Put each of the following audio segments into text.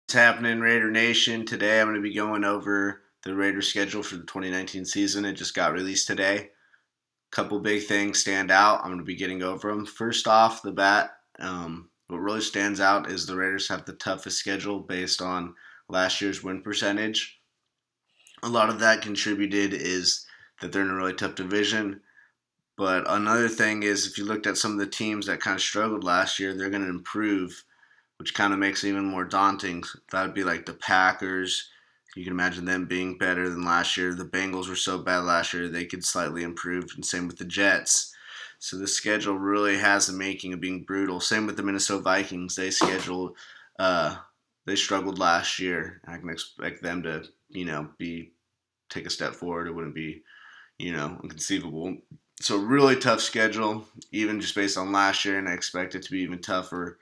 What's happening, Raider Nation? Today I'm going to be going over the Raiders schedule for the 2019 season. It just got released today. Couple big things stand out. I'm going to be getting over them. First off the bat, what really stands out is the Raiders have the toughest schedule based on last year's win percentage. A lot of that contributed is that they're in a really tough division. But another thing is if you looked at some of the teams that kind of struggled last year, they're going to improve, which kind of makes it even more daunting. That would be like the Packers. You can imagine them being better than last year. The Bengals were so bad last year, they could slightly improve, and same with the Jets. So the schedule really has the making of being brutal. Same with the Minnesota Vikings. They struggled last year. I can expect them to, take a step forward. It wouldn't be, inconceivable. So really tough schedule, even just based on last year, and I expect it to be even tougher,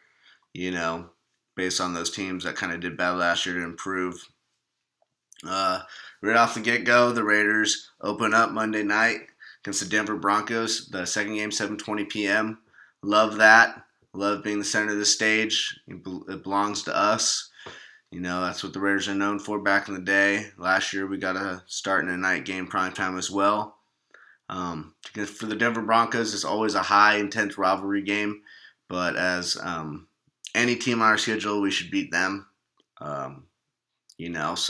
you know, based on those teams that kind of did bad last year to improve. Right off the get-go, the Raiders open up Monday night against the Denver Broncos. The second game, 7:20 p.m. Love that. Love being the center of the stage. It belongs to us. That's what the Raiders are known for back in the day. Last year, we got a start in a night game prime time as well. For the Denver Broncos, it's always a high, intense rivalry game. But as any team on our schedule, we should beat them. So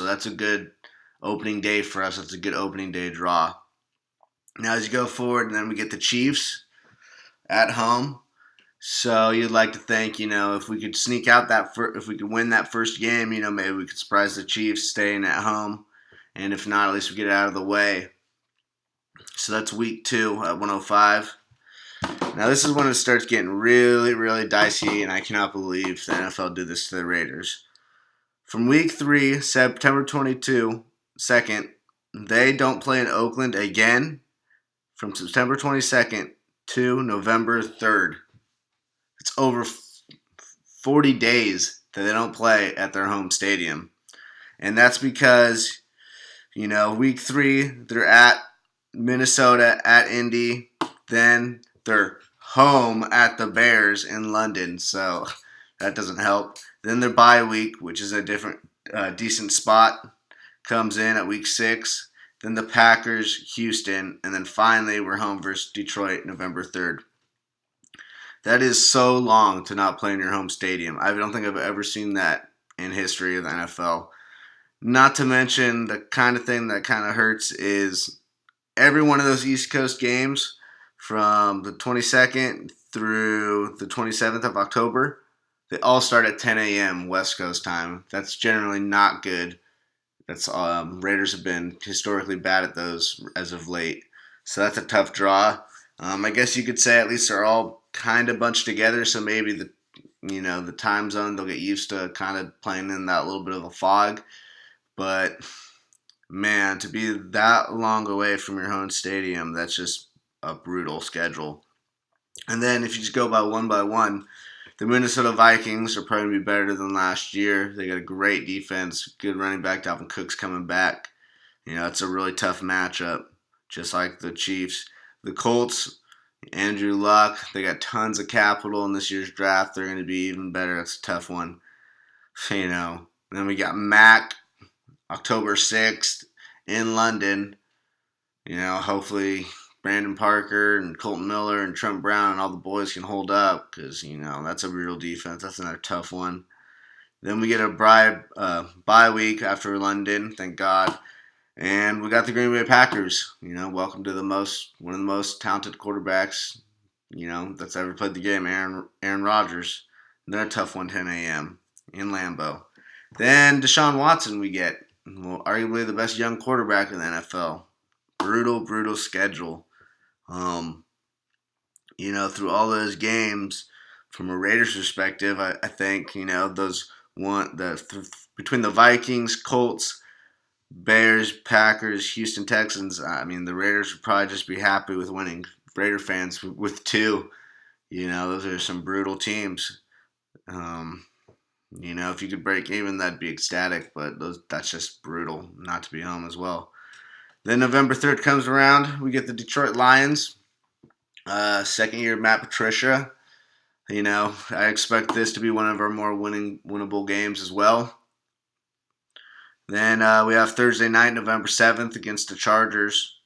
that's a good opening day for us. That's a good opening day draw. Now, as you go forward, and then we get the Chiefs at home. So you'd like to think, if we could sneak out if we could win that first game, maybe we could surprise the Chiefs staying at home. And if not, at least we get it out of the way. So that's week 2 at 105. Now, this is when it starts getting really, really dicey, and I cannot believe the NFL did this to the Raiders. From week 3, September 2nd, they don't play in Oakland again from September 22nd to November 3rd. It's over 40 days that they don't play at their home stadium. And that's because, week 3, they're at Minnesota, at Indy, then they're home at the Bears in London, so that doesn't help. Then their bye week, which is a different, decent spot, comes in at week 6. Then the Packers, Houston, and then finally we're home versus Detroit, November 3rd. That is so long to not play in your home stadium. I don't think I've ever seen that in history of the NFL. Not to mention the kind of thing that kind of hurts is every one of those East Coast games from the 22nd through the 27th of October, they all start at 10 a.m. West Coast time. That's generally not good. That's Raiders have been historically bad at those as of late. So that's a tough draw. I guess you could say at least they're all kind of bunched together, so maybe the time zone, they'll get used to kind of playing in that little bit of a fog. But man, to be that long away from your home stadium, that's just a brutal schedule. And then if you just go by one, the Minnesota Vikings are probably going to be better than last year. They got a great defense, good running back. Dalvin Cook's coming back. It's a really tough matchup, just like the Chiefs. The Colts, Andrew Luck, they got tons of capital in this year's draft. They're going to be even better. That's a tough one. Then we got Mac, October 6th in London. Hopefully Brandon Parker and Colton Miller and Trent Brown and all the boys can hold up because, that's a real defense. That's another tough one. Then we get a bye week after London, thank God. And we got the Green Bay Packers. Welcome to one of the most talented quarterbacks, that's ever played the game, Aaron Rodgers. They're a tough one, 10 a.m. in Lambeau. Then Deshaun Watson we get. Arguably the best young quarterback in the NFL. Brutal schedule. Through all those games, from a Raiders perspective, I think, between the Vikings, Colts, Bears, Packers, Houston Texans, the Raiders would probably just be happy with winning. Raider fans with 2. Those are some brutal teams. If you could break even, that'd be ecstatic, but that's just brutal not to be home as well. Then November 3rd comes around. We get the Detroit Lions. Second year of Matt Patricia. I expect this to be one of our more winnable games as well. Then we have Thursday night, November 7th, against the Chargers,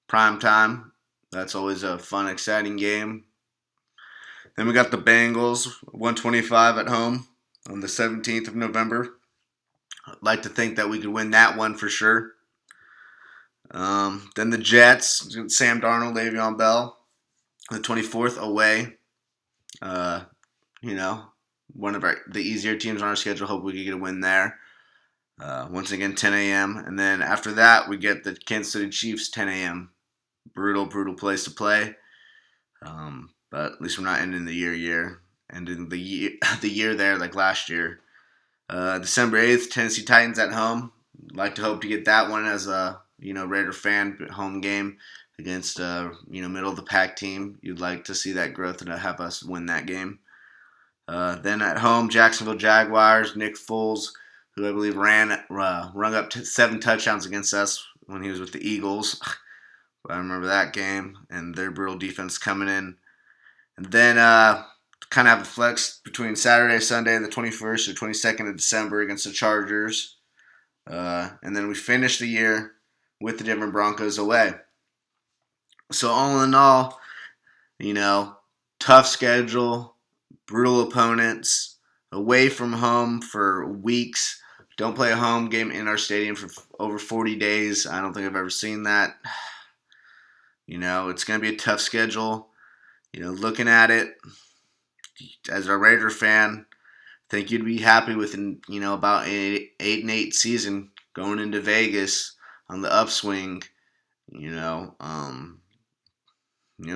prime time. That's always a fun, exciting game. Then we got the Bengals, 125 at home on the 17th of November. I'd like to think that we could win that one for sure. Then the Jets, Sam Darnold, Le'Veon Bell, the 24th away. One of the easier teams on our schedule. Hope we could get a win there. Once again, 10 a.m. And then after that, we get the Kansas City Chiefs, 10 a.m. Brutal place to play. But at least we're not ending the year. Ending the year there like last year. December 8th, Tennessee Titans at home. Like to hope to get that one as a Raider fan home game against middle of the pack team. You'd like to see that growth and to have us win that game. Then at home, Jacksonville Jaguars, Nick Foles, who I believe rung up 7 touchdowns against us when he was with the Eagles. I remember that game and their brutal defense coming in. And then kind of have a flex between Saturday, Sunday, the 21st or 22nd of December against the Chargers. And then we finish the year with the Denver Broncos away. So all in all, tough schedule, brutal opponents, away from home for weeks. Don't play a home game in our stadium for over 40 days. I don't think I've ever seen that. It's going to be a tough schedule. Looking at it, as a Raider fan, I think you'd be happy with about an 8-8 season going into Vegas on the upswing.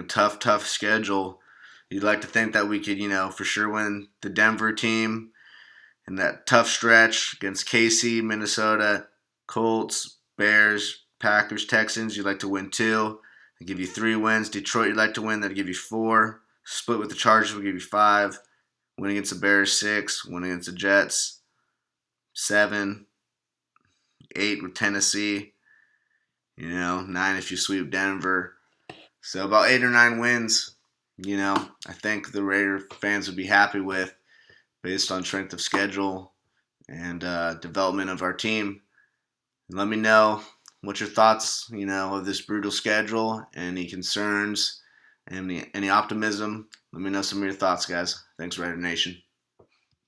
Tough schedule. You'd like to think that we could, for sure win the Denver team in that tough stretch against KC, Minnesota, Colts, Bears, Packers, Texans. You'd like to win 2. They give you 3 wins. Detroit, you'd like to win. That'd give you 4. Split with the Chargers will give you 5. Win against the Bears, 6. Win against the Jets, 7. 8 with Tennessee. 9 if you sweep Denver. So about 8 or 9 wins, I think the Raider fans would be happy with based on strength of schedule and development of our team. And let me know what your thoughts, of this brutal schedule, any concerns, any optimism. Let me know some of your thoughts, guys. Thanks, Raider Nation.